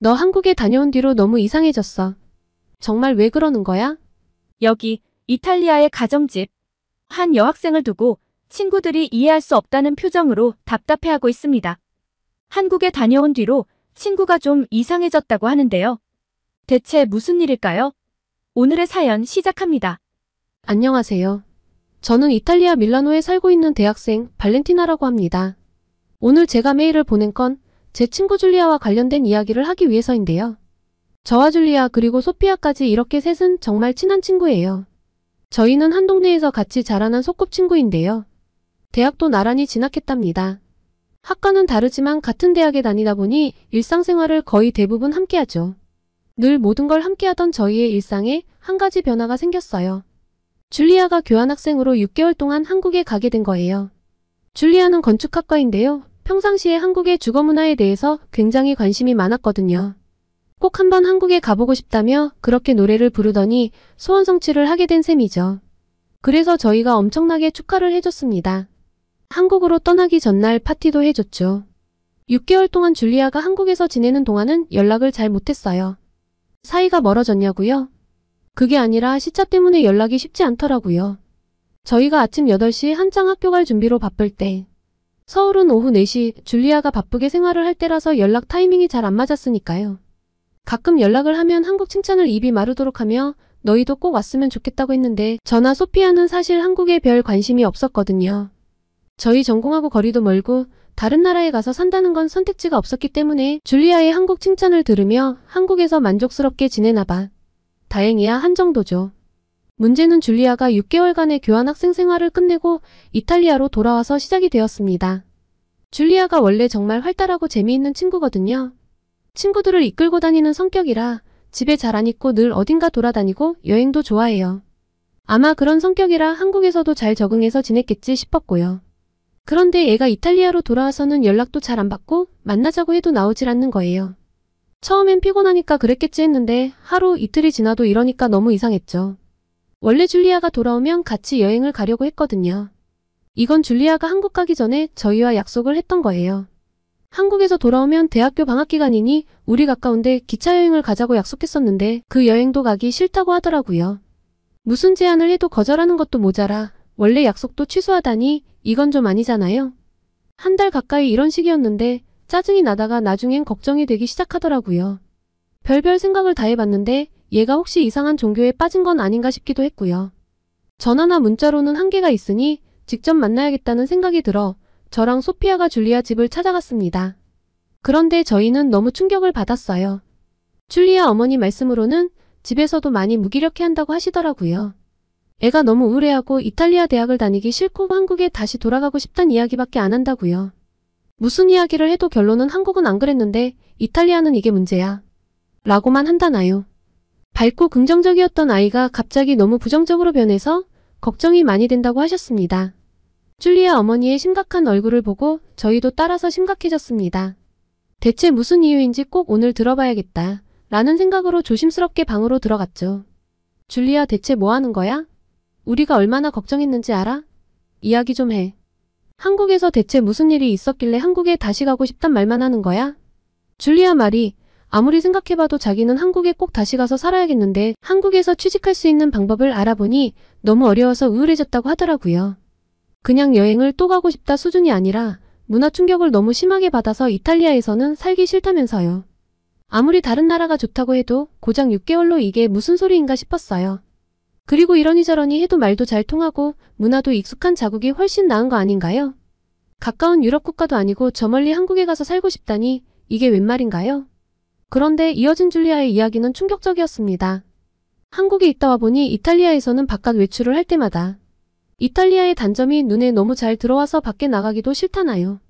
너 한국에 다녀온 뒤로 너무 이상해졌어. 정말 왜 그러는 거야? 여기 이탈리아의 가정집. 한 여학생을 두고 친구들이 이해할 수 없다는 표정으로 답답해하고 있습니다. 한국에 다녀온 뒤로 친구가 좀 이상해졌다고 하는데요. 대체 무슨 일일까요? 오늘의 사연 시작합니다. 안녕하세요. 저는 이탈리아 밀라노에 살고 있는 대학생 발렌티나라고 합니다. 오늘 제가 메일을 보낸 건 제 친구 줄리아와 관련된 이야기를 하기 위해서인데요. 저와 줄리아 그리고 소피아까지 이렇게 셋은 정말 친한 친구예요. 저희는 한 동네에서 같이 자라난 소꿉친구인데요. 대학도 나란히 진학했답니다. 학과는 다르지만 같은 대학에 다니다 보니 일상생활을 거의 대부분 함께하죠. 늘 모든 걸 함께하던 저희의 일상에 한 가지 변화가 생겼어요. 줄리아가 교환학생으로 6개월 동안 한국에 가게 된 거예요. 줄리아는 건축학과인데요. 평상시에 한국의 주거문화에 대해서 굉장히 관심이 많았거든요. 꼭 한번 한국에 가보고 싶다며 그렇게 노래를 부르더니 소원 성취를 하게 된 셈이죠. 그래서 저희가 엄청나게 축하를 해줬습니다. 한국으로 떠나기 전날 파티도 해줬죠. 6개월 동안 줄리아가 한국에서 지내는 동안은 연락을 잘 못했어요. 사이가 멀어졌냐고요? 그게 아니라 시차 때문에 연락이 쉽지 않더라고요. 저희가 아침 8시 한창 학교 갈 준비로 바쁠 때, 서울은 오후 4시 줄리아가 바쁘게 생활을 할 때라서 연락 타이밍이 잘 안 맞았으니까요. 가끔 연락을 하면 한국 칭찬을 입이 마르도록 하며 너희도 꼭 왔으면 좋겠다고 했는데 저나 소피아는 사실 한국에 별 관심이 없었거든요. 저희 전공하고 거리도 멀고 다른 나라에 가서 산다는 건 선택지가 없었기 때문에 줄리아의 한국 칭찬을 들으며 한국에서 만족스럽게 지내나 봐. 다행이야 한 정도죠. 문제는 줄리아가 6개월간의 교환학생 생활을 끝내고 이탈리아로 돌아와서 시작이 되었습니다. 줄리아가 원래 정말 활달하고 재미있는 친구거든요. 친구들을 이끌고 다니는 성격이라 집에 잘 안 있고 늘 어딘가 돌아다니고 여행도 좋아해요. 아마 그런 성격이라 한국에서도 잘 적응해서 지냈겠지 싶었고요. 그런데 얘가 이탈리아로 돌아와서는 연락도 잘 안 받고 만나자고 해도 나오질 않는 거예요. 처음엔 피곤하니까 그랬겠지 했는데 하루 이틀이 지나도 이러니까 너무 이상했죠. 원래 줄리아가 돌아오면 같이 여행을 가려고 했거든요. 이건 줄리아가 한국 가기 전에 저희와 약속을 했던 거예요. 한국에서 돌아오면 대학교 방학기간이니 우리 가까운데 기차 여행을 가자고 약속했었는데 그 여행도 가기 싫다고 하더라고요. 무슨 제안을 해도 거절하는 것도 모자라 원래 약속도 취소하다니 이건 좀 아니잖아요. 한 달 가까이 이런 식이었는데 짜증이 나다가 나중엔 걱정이 되기 시작하더라고요. 별별 생각을 다 해봤는데 얘가 혹시 이상한 종교에 빠진 건 아닌가 싶기도 했고요. 전화나 문자로는 한계가 있으니 직접 만나야겠다는 생각이 들어 저랑 소피아가 줄리아 집을 찾아갔습니다. 그런데 저희는 너무 충격을 받았어요. 줄리아 어머니 말씀으로는 집에서도 많이 무기력해한다고 하시더라고요. 애가 너무 우울해하고 이탈리아 대학을 다니기 싫고 한국에 다시 돌아가고 싶단 이야기밖에 안 한다고요. 무슨 이야기를 해도 결론은 한국은 안 그랬는데 이탈리아는 이게 문제야. 라고만 한다나요. 밝고 긍정적이었던 아이가 갑자기 너무 부정적으로 변해서 걱정이 많이 된다고 하셨습니다. 줄리아 어머니의 심각한 얼굴을 보고 저희도 따라서 심각해졌습니다. 대체 무슨 이유인지 꼭 오늘 들어봐야겠다 라는 생각으로 조심스럽게 방으로 들어갔죠. 줄리아 대체 뭐 하는 거야? 우리가 얼마나 걱정했는지 알아? 이야기 좀 해. 한국에서 대체 무슨 일이 있었길래 한국에 다시 가고 싶단 말만 하는 거야? 줄리아 말이 아무리 생각해봐도 자기는 한국에 꼭 다시 가서 살아야겠는데 한국에서 취직할 수 있는 방법을 알아보니 너무 어려워서 우울해졌다고 하더라고요. 그냥 여행을 또 가고 싶다 수준이 아니라 문화 충격을 너무 심하게 받아서 이탈리아에서는 살기 싫다면서요. 아무리 다른 나라가 좋다고 해도 고작 6개월로 이게 무슨 소리인가 싶었어요. 그리고 이러니 저러니 해도 말도 잘 통하고 문화도 익숙한 자국이 훨씬 나은 거 아닌가요? 가까운 유럽 국가도 아니고 저 멀리 한국에 가서 살고 싶다니 이게 웬 말인가요? 그런데 이어진 줄리아의 이야기는 충격적이었습니다. 한국에 있다 와보니 이탈리아에서는 바깥 외출을 할 때마다 이탈리아의 단점이 눈에 너무 잘 들어와서 밖에 나가기도 싫다나요.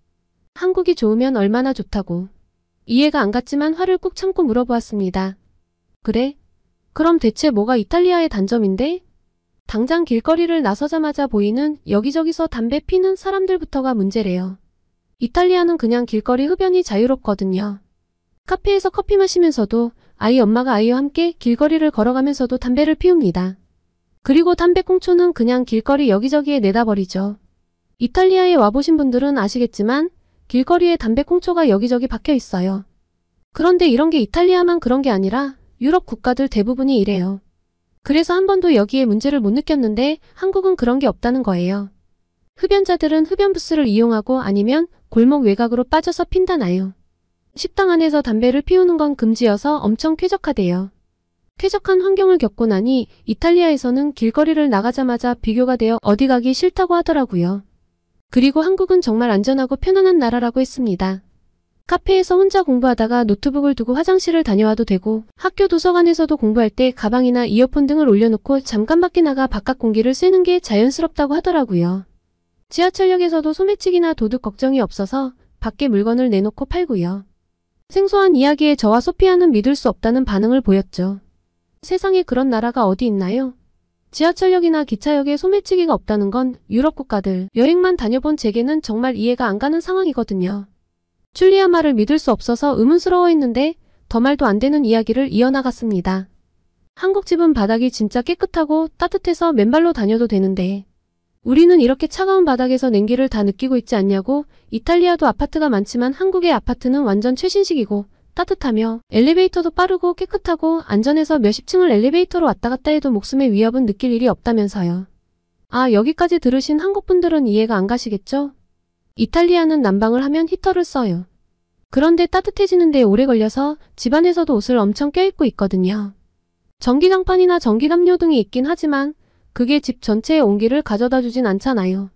한국이 좋으면 얼마나 좋다고. 이해가 안 갔지만 화를 꾹 참고 물어보았습니다. 그래? 그럼 대체 뭐가 이탈리아의 단점인데? 당장 길거리를 나서자마자 보이는 여기저기서 담배 피는 사람들부터가 문제래요. 이탈리아는 그냥 길거리 흡연이 자유롭거든요. 카페에서 커피 마시면서도 아이 엄마가 아이와 함께 길거리를 걸어가면서도 담배를 피웁니다. 그리고 담배꽁초는 그냥 길거리 여기저기에 내다 버리죠. 이탈리아에 와보신 분들은 아시겠지만 길거리에 담배꽁초가 여기저기 박혀 있어요. 그런데 이런 게 이탈리아만 그런 게 아니라 유럽 국가들 대부분이 이래요. 그래서 한 번도 여기에 문제를 못 느꼈는데 한국은 그런 게 없다는 거예요. 흡연자들은 흡연 부스를 이용하고 아니면 골목 외곽으로 빠져서 핀다나요. 식당 안에서 담배를 피우는 건 금지여서 엄청 쾌적하대요. 쾌적한 환경을 겪고 나니 이탈리아에서는 길거리를 나가자마자 비교가 되어 어디 가기 싫다고 하더라고요. 그리고 한국은 정말 안전하고 편안한 나라라고 했습니다. 카페에서 혼자 공부하다가 노트북을 두고 화장실을 다녀와도 되고 학교 도서관에서도 공부할 때 가방이나 이어폰 등을 올려놓고 잠깐 밖에 나가 바깥 공기를 쐬는 게 자연스럽다고 하더라고요. 지하철역에서도 소매치기나 도둑 걱정이 없어서 밖에 물건을 내놓고 팔고요. 생소한 이야기에 저와 소피아는 믿을 수 없다는 반응을 보였죠. 세상에 그런 나라가 어디 있나요? 지하철역이나 기차역에 소매치기가 없다는 건 유럽 국가들 여행만 다녀본 제게는 정말 이해가 안 가는 상황이거든요. 줄리아 말을 믿을 수 없어서 의문스러워했는데 더 말도 안 되는 이야기를 이어나갔습니다. 한국 집은 바닥이 진짜 깨끗하고 따뜻해서 맨발로 다녀도 되는데 우리는 이렇게 차가운 바닥에서 냉기를 다 느끼고 있지 않냐고. 이탈리아도 아파트가 많지만 한국의 아파트는 완전 최신식이고 따뜻하며 엘리베이터도 빠르고 깨끗하고 안전해서 몇십 층을 엘리베이터로 왔다 갔다 해도 목숨의 위협은 느낄 일이 없다면서요. 아, 여기까지 들으신 한국분들은 이해가 안 가시겠죠? 이탈리아는 난방을 하면 히터를 써요. 그런데 따뜻해지는 데 오래 걸려서 집안에서도 옷을 엄청 껴입고 있거든요. 전기장판이나 전기담요 등이 있긴 하지만 그게 집 전체의 온기를 가져다 주진 않잖아요.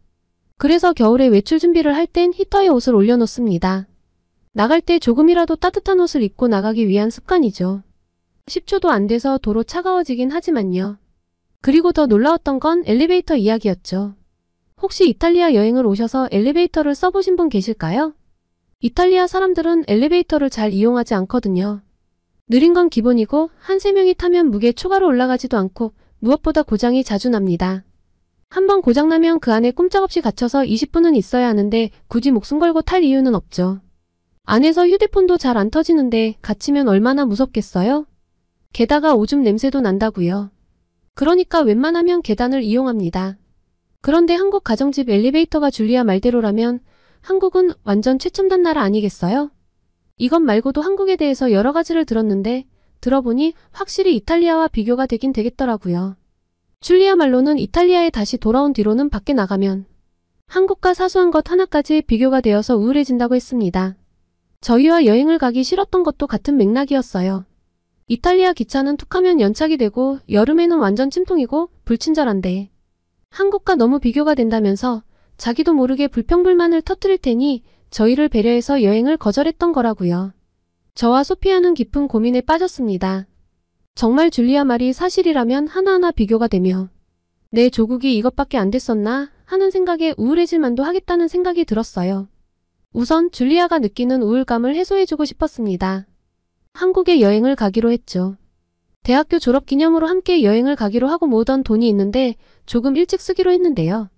그래서 겨울에 외출 준비를 할 땐 히터에 옷을 올려놓습니다. 나갈 때 조금이라도 따뜻한 옷을 입고 나가기 위한 습관이죠. 10초도 안 돼서 도로 차가워지긴 하지만요. 그리고 더 놀라웠던 건 엘리베이터 이야기였죠. 혹시 이탈리아 여행을 오셔서 엘리베이터를 써보신 분 계실까요? 이탈리아 사람들은 엘리베이터를 잘 이용하지 않거든요. 느린 건 기본이고 한 3명이 타면 무게 초과로 올라가지도 않고 무엇보다 고장이 자주 납니다. 한번 고장나면 그 안에 꼼짝없이 갇혀서 20분은 있어야 하는데 굳이 목숨 걸고 탈 이유는 없죠. 안에서 휴대폰도 잘 안 터지는데 갇히면 얼마나 무섭겠어요? 게다가 오줌 냄새도 난다고요. 그러니까 웬만하면 계단을 이용합니다. 그런데 한국 가정집 엘리베이터가 줄리아 말대로라면 한국은 완전 최첨단 나라 아니겠어요? 이것 말고도 한국에 대해서 여러 가지를 들었는데 들어보니 확실히 이탈리아와 비교가 되긴 되겠더라고요. 줄리아 말로는 이탈리아에 다시 돌아온 뒤로는 밖에 나가면 한국과 사소한 것 하나까지 비교가 되어서 우울해진다고 했습니다. 저희와 여행을 가기 싫었던 것도 같은 맥락이었어요. 이탈리아 기차는 툭하면 연착이 되고 여름에는 완전 찜통이고 불친절한데 한국과 너무 비교가 된다면서 자기도 모르게 불평불만을 터뜨릴 테니 저희를 배려해서 여행을 거절했던 거라고요. 저와 소피아는 깊은 고민에 빠졌습니다. 정말 줄리아 말이 사실이라면 하나하나 비교가 되며 내 조국이 이것밖에 안 됐었나 하는 생각에 우울해질 만도 하겠다는 생각이 들었어요. 우선 줄리아가 느끼는 우울감을 해소해주고 싶었습니다. 한국에 여행을 가기로 했죠. 대학교 졸업 기념으로 함께 여행을 가기로 하고 모으던 돈이 있는데 조금 일찍 쓰기로 했는데요.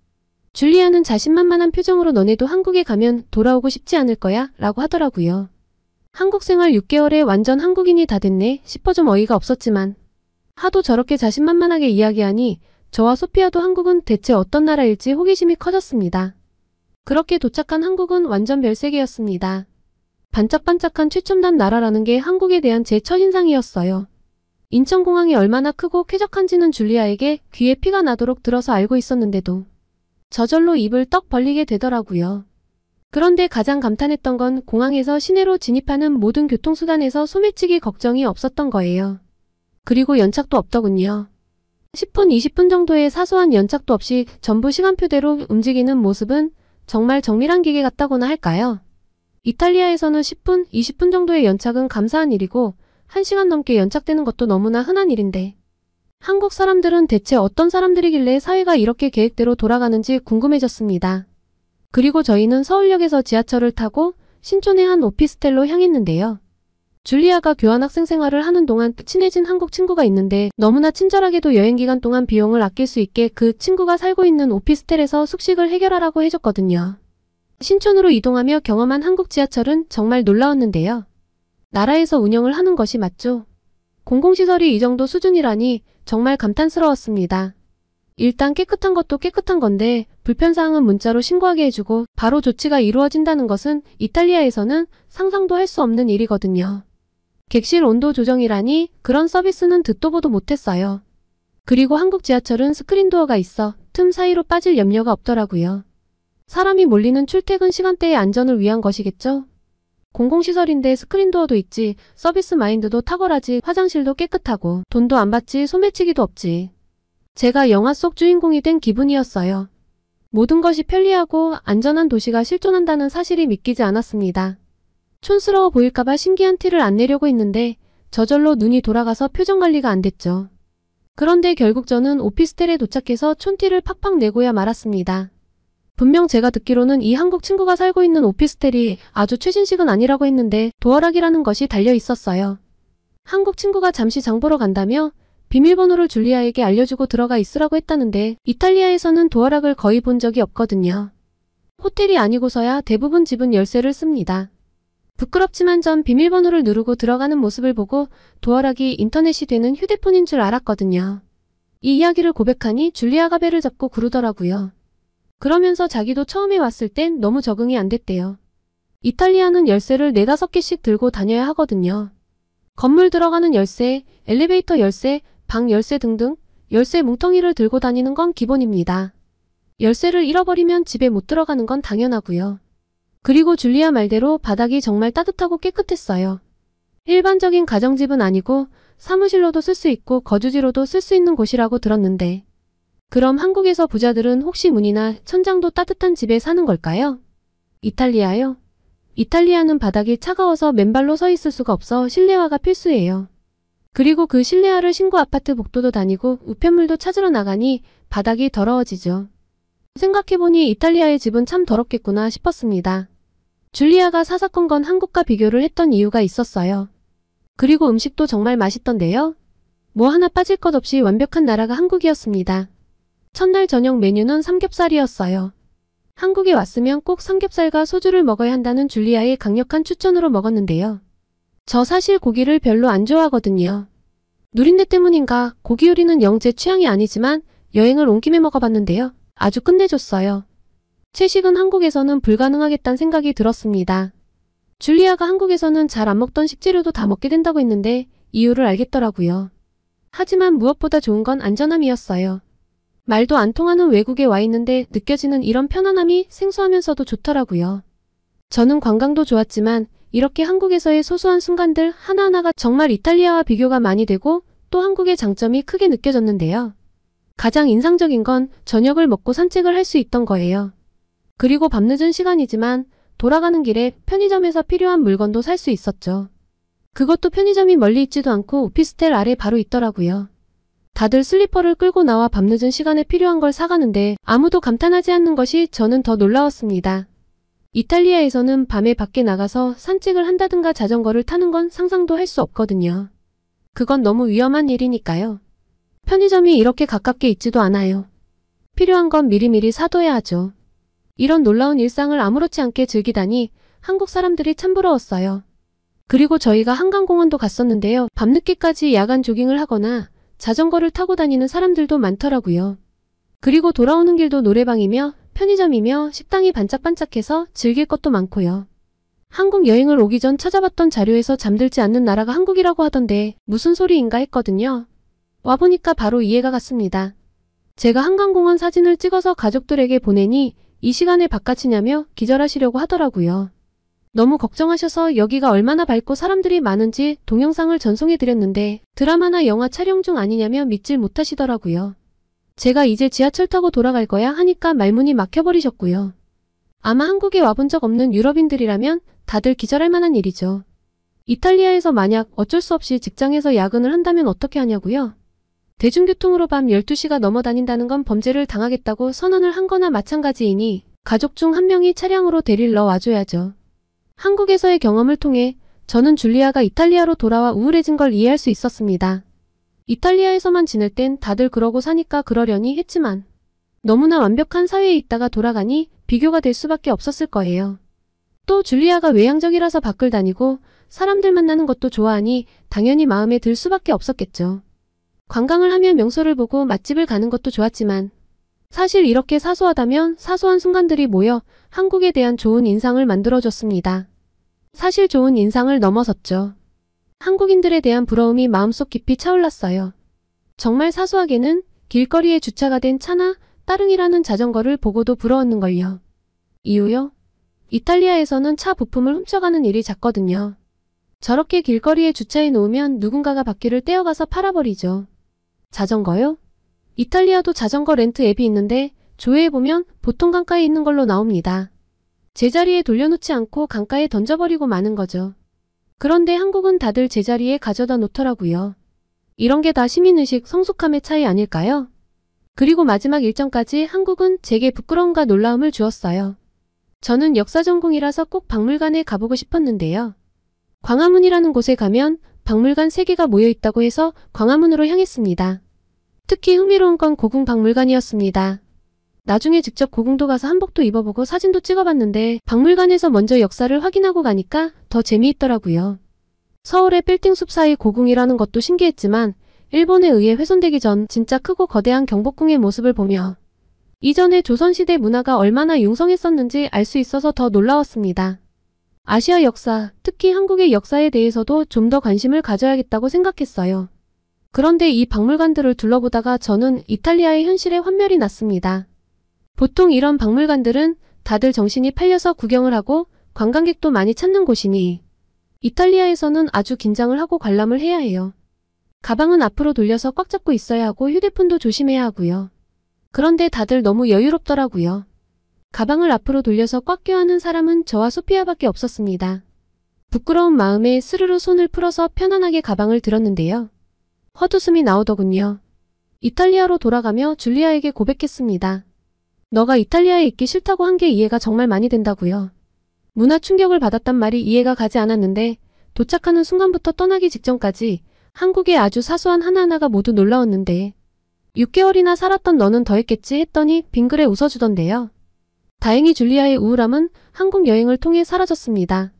줄리아는 자신만만한 표정으로 너네도 한국에 가면 돌아오고 싶지 않을 거야 라고 하더라고요. 한국 생활 6개월에 완전 한국인이 다 됐네 싶어 좀 어이가 없었지만 하도 저렇게 자신만만하게 이야기하니 저와 소피아도 한국은 대체 어떤 나라일지 호기심이 커졌습니다. 그렇게 도착한 한국은 완전 별세계였습니다. 반짝반짝한 최첨단 나라라는 게 한국에 대한 제 첫인상이었어요. 인천공항이 얼마나 크고 쾌적한지는 줄리아에게 귀에 피가 나도록 들어서 알고 있었는데도 저절로 입을 떡 벌리게 되더라고요. 그런데 가장 감탄했던 건 공항에서 시내로 진입하는 모든 교통수단에서 소매치기 걱정이 없었던 거예요. 그리고 연착도 없더군요. 10분, 20분 정도의 사소한 연착도 없이 전부 시간표대로 움직이는 모습은 정말 정밀한 기계 같다고나 할까요? 이탈리아에서는 10분, 20분 정도의 연착은 감사한 일이고 1시간 넘게 연착되는 것도 너무나 흔한 일인데 한국 사람들은 대체 어떤 사람들이길래 사회가 이렇게 계획대로 돌아가는지 궁금해졌습니다. 그리고 저희는 서울역에서 지하철을 타고 신촌의 한 오피스텔로 향했는데요. 줄리아가 교환학생 생활을 하는 동안 친해진 한국 친구가 있는데 너무나 친절하게도 여행 기간 동안 비용을 아낄 수 있게 그 친구가 살고 있는 오피스텔에서 숙식을 해결하라고 해줬거든요. 신촌으로 이동하며 경험한 한국 지하철은 정말 놀라웠는데요. 나라에서 운영을 하는 것이 맞죠? 공공시설이 이 정도 수준이라니 정말 감탄스러웠습니다. 일단 깨끗한 것도 깨끗한 건데 불편사항은 문자로 신고하게 해주고 바로 조치가 이루어진다는 것은 이탈리아에서는 상상도 할 수 없는 일이거든요. 객실 온도 조정이라니 그런 서비스는 듣도 보도 못했어요. 그리고 한국 지하철은 스크린도어가 있어 틈 사이로 빠질 염려가 없더라고요. 사람이 몰리는 출퇴근 시간대의 안전을 위한 것이겠죠? 공공시설인데 스크린도어도 있지, 서비스 마인드도 탁월하지, 화장실도 깨끗하고, 돈도 안 받지, 소매치기도 없지. 제가 영화 속 주인공이 된 기분이었어요. 모든 것이 편리하고 안전한 도시가 실존한다는 사실이 믿기지 않았습니다. 촌스러워 보일까봐 신기한 티를 안 내려고 했는데 저절로 눈이 돌아가서 표정 관리가 안 됐죠. 그런데 결국 저는 오피스텔에 도착해서 촌티를 팍팍 내고야 말았습니다. 분명 제가 듣기로는 이 한국 친구가 살고 있는 오피스텔이 아주 최신식은 아니라고 했는데 도어락이라는 것이 달려 있었어요. 한국 친구가 잠시 장 보러 간다며 비밀번호를 줄리아에게 알려주고 들어가 있으라고 했다는데 이탈리아에서는 도어락을 거의 본 적이 없거든요. 호텔이 아니고서야 대부분 집은 열쇠를 씁니다. 부끄럽지만 전 비밀번호를 누르고 들어가는 모습을 보고 도어락이 인터넷이 되는 휴대폰인 줄 알았거든요. 이 이야기를 고백하니 줄리아가 배를 잡고 구르더라고요. 그러면서 자기도 처음에 왔을 땐 너무 적응이 안 됐대요. 이탈리아는 열쇠를 4-5개씩 들고 다녀야 하거든요. 건물 들어가는 열쇠, 엘리베이터 열쇠, 방 열쇠 등등 열쇠 뭉텅이를 들고 다니는 건 기본입니다. 열쇠를 잃어버리면 집에 못 들어가는 건 당연하고요. 그리고 줄리아 말대로 바닥이 정말 따뜻하고 깨끗했어요. 일반적인 가정집은 아니고 사무실로도 쓸 수 있고 거주지로도 쓸 수 있는 곳이라고 들었는데 그럼 한국에서 부자들은 혹시 문이나 천장도 따뜻한 집에 사는 걸까요? 이탈리아요? 이탈리아는 바닥이 차가워서 맨발로 서 있을 수가 없어 실내화가 필수예요. 그리고 그 실내화를 신고 아파트 복도도 다니고 우편물도 찾으러 나가니 바닥이 더러워지죠. 생각해보니 이탈리아의 집은 참 더럽겠구나 싶었습니다. 줄리아가 사사건 건 한국과 비교를 했던 이유가 있었어요. 그리고 음식도 정말 맛있던데요. 뭐 하나 빠질 것 없이 완벽한 나라가 한국이었습니다. 첫날 저녁 메뉴는 삼겹살이었어요. 한국에 왔으면 꼭 삼겹살과 소주를 먹어야 한다는 줄리아의 강력한 추천으로 먹었는데요. 저 사실 고기를 별로 안 좋아하거든요. 누린내 때문인가 고기 요리는 영 제 취향이 아니지만 여행을 온 김에 먹어봤는데요. 아주 끝내줬어요. 채식은 한국에서는 불가능하겠다는 생각이 들었습니다. 줄리아가 한국에서는 잘 안 먹던 식재료도 다 먹게 된다고 했는데 이유를 알겠더라고요. 하지만 무엇보다 좋은 건 안전함이었어요. 말도 안 통하는 외국에 와 있는데 느껴지는 이런 편안함이 생소하면서도 좋더라고요. 저는 관광도 좋았지만 이렇게 한국에서의 소소한 순간들 하나하나가 정말 이탈리아와 비교가 많이 되고 또 한국의 장점이 크게 느껴졌는데요. 가장 인상적인 건 저녁을 먹고 산책을 할 수 있던 거예요. 그리고 밤늦은 시간이지만 돌아가는 길에 편의점에서 필요한 물건도 살 수 있었죠. 그것도 편의점이 멀리 있지도 않고 오피스텔 아래 바로 있더라고요. 다들 슬리퍼를 끌고 나와 밤늦은 시간에 필요한 걸 사가는데 아무도 감탄하지 않는 것이 저는 더 놀라웠습니다. 이탈리아에서는 밤에 밖에 나가서 산책을 한다든가 자전거를 타는 건 상상도 할 수 없거든요. 그건 너무 위험한 일이니까요. 편의점이 이렇게 가깝게 있지도 않아요. 필요한 건 미리미리 사둬야 하죠. 이런 놀라운 일상을 아무렇지 않게 즐기다니 한국 사람들이 참 부러웠어요. 그리고 저희가 한강공원도 갔었는데요. 밤늦게까지 야간 조깅을 하거나 자전거를 타고 다니는 사람들도 많더라고요. 그리고 돌아오는 길도 노래방이며 편의점이며 식당이 반짝반짝해서 즐길 것도 많고요. 한국 여행을 오기 전 찾아봤던 자료에서 잠들지 않는 나라가 한국이라고 하던데 무슨 소리인가 했거든요. 와보니까 바로 이해가 갔습니다. 제가 한강공원 사진을 찍어서 가족들에게 보내니 이 시간에 바깥이냐며 기절하시려고 하더라고요. 너무 걱정하셔서 여기가 얼마나 밝고 사람들이 많은지 동영상을 전송해드렸는데 드라마나 영화 촬영 중 아니냐며 믿질 못하시더라고요. 제가 이제 지하철 타고 돌아갈 거야 하니까 말문이 막혀버리셨고요. 아마 한국에 와본 적 없는 유럽인들이라면 다들 기절할 만한 일이죠. 이탈리아에서 만약 어쩔 수 없이 직장에서 야근을 한다면 어떻게 하냐고요? 대중교통으로 밤 12시가 넘어 다닌다는 건 범죄를 당하겠다고 선언을 한 거나 마찬가지이니 가족 중 한 명이 차량으로 데리러 와줘야죠. 한국에서의 경험을 통해 저는 줄리아가 이탈리아로 돌아와 우울해진 걸 이해할 수 있었습니다. 이탈리아에서만 지낼 땐 다들 그러고 사니까 그러려니 했지만 너무나 완벽한 사회에 있다가 돌아가니 비교가 될 수밖에 없었을 거예요. 또 줄리아가 외향적이라서 밖을 다니고 사람들 만나는 것도 좋아하니 당연히 마음에 들 수밖에 없었겠죠. 관광을 하며 명소를 보고 맛집을 가는 것도 좋았지만 사실 이렇게 사소하다면 사소한 순간들이 모여 한국에 대한 좋은 인상을 만들어줬습니다. 사실 좋은 인상을 넘어섰죠. 한국인들에 대한 부러움이 마음속 깊이 차올랐어요. 정말 사소하게는 길거리에 주차가 된 차나 따릉이라는 자전거를 보고도 부러웠는걸요. 이유요? 이탈리아에서는 차 부품을 훔쳐가는 일이 잦거든요. 저렇게 길거리에 주차해 놓으면 누군가가 바퀴를 떼어가서 팔아버리죠. 자전거요? 이탈리아도 자전거 렌트 앱이 있는데 조회해보면 보통 강가에 있는 걸로 나옵니다. 제자리에 돌려놓지 않고 강가에 던져버리고 마는 거죠. 그런데 한국은 다들 제자리에 가져다 놓더라고요. 이런 게 다 시민의식, 성숙함의 차이 아닐까요? 그리고 마지막 일정까지 한국은 제게 부끄러움과 놀라움을 주었어요. 저는 역사 전공이라서 꼭 박물관에 가보고 싶었는데요. 광화문이라는 곳에 가면 박물관 3개가 모여 있다고 해서 광화문으로 향했습니다. 특히 흥미로운 건 고궁 박물관이었습니다. 나중에 직접 고궁도 가서 한복도 입어보고 사진도 찍어봤는데 박물관에서 먼저 역사를 확인하고 가니까 더 재미있더라고요. 서울의 빌딩숲 사이 고궁이라는 것도 신기했지만 일본에 의해 훼손되기 전 진짜 크고 거대한 경복궁의 모습을 보며 이전에 조선시대 문화가 얼마나 융성했었는지 알 수 있어서 더 놀라웠습니다. 아시아 역사, 특히 한국의 역사에 대해서도 좀 더 관심을 가져야겠다고 생각했어요. 그런데 이 박물관들을 둘러보다가 저는 이탈리아의 현실에 환멸이 났습니다. 보통 이런 박물관들은 다들 정신이 팔려서 구경을 하고 관광객도 많이 찾는 곳이니 이탈리아에서는 아주 긴장을 하고 관람을 해야 해요. 가방은 앞으로 돌려서 꽉 잡고 있어야 하고 휴대폰도 조심해야 하고요. 그런데 다들 너무 여유롭더라고요. 가방을 앞으로 돌려서 꽉 껴안은 사람은 저와 소피아밖에 없었습니다. 부끄러운 마음에 스르르 손을 풀어서 편안하게 가방을 들었는데요. 헛웃음이 나오더군요. 이탈리아로 돌아가며 줄리아에게 고백했습니다. 너가 이탈리아에 있기 싫다고 한 게 이해가 정말 많이 된다고요. 문화 충격을 받았단 말이 이해가 가지 않았는데 도착하는 순간부터 떠나기 직전까지 한국의 아주 사소한 하나하나가 모두 놀라웠는데 6개월이나 살았던 너는 더 했겠지 했더니 빙그레 웃어주던데요. 다행히 줄리아의 우울함은 한국 여행을 통해 사라졌습니다.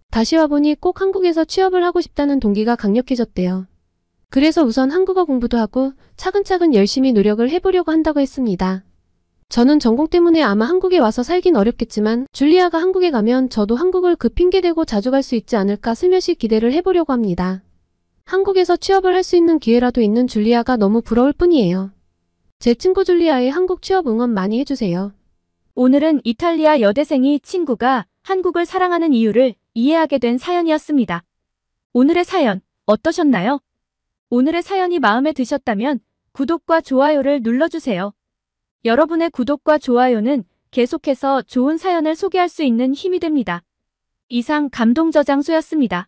다시 와보니 꼭 한국에서 취업을 하고 싶다는 동기가 강력해졌대요. 그래서 우선 한국어 공부도 하고 차근차근 열심히 노력을 해보려고 한다고 했습니다. 저는 전공 때문에 아마 한국에 와서 살긴 어렵겠지만 줄리아가 한국에 가면 저도 한국을 그 핑계대고 자주 갈 수 있지 않을까 슬며시 기대를 해보려고 합니다. 한국에서 취업을 할 수 있는 기회라도 있는 줄리아가 너무 부러울 뿐이에요. 제 친구 줄리아의 한국 취업 응원 많이 해주세요. 오늘은 이탈리아 여대생이 친구가 한국을 사랑하는 이유를 이해하게 된 사연이었습니다. 오늘의 사연 어떠셨나요? 오늘의 사연이 마음에 드셨다면 구독과 좋아요를 눌러주세요. 여러분의 구독과 좋아요는 계속해서 좋은 사연을 소개할 수 있는 힘이 됩니다. 이상 감동저장소였습니다.